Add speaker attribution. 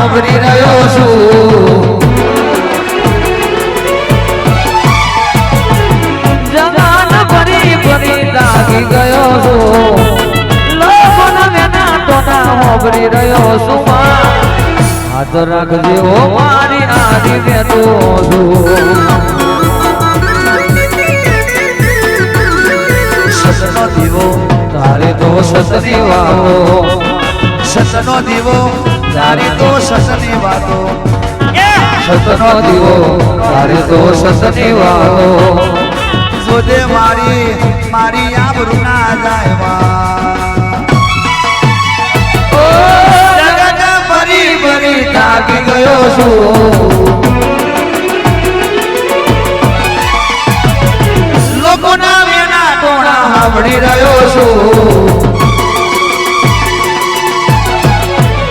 Speaker 1: સાંભળી રહ્યો છું જગાન ભરી ભરી લાગી ગયો છું લોકોના વેના ટોના સાંભળી રહ્યો છું હાથ રાખજે ઓ મારી આરી બેઠો છું સતનો દીવો તારે તો સતની વાતો
Speaker 2: સતનો દીવો તારી તો સતની વાતો
Speaker 1: સતનો દીવો તારે તો સતની વાતો
Speaker 2: જોજે મારી આબરૂ ના જાય
Speaker 1: જગત ભરી ભરી થાકી ગયો છું લોકોના વેના ટોણા સાંભળી રહ્યો છું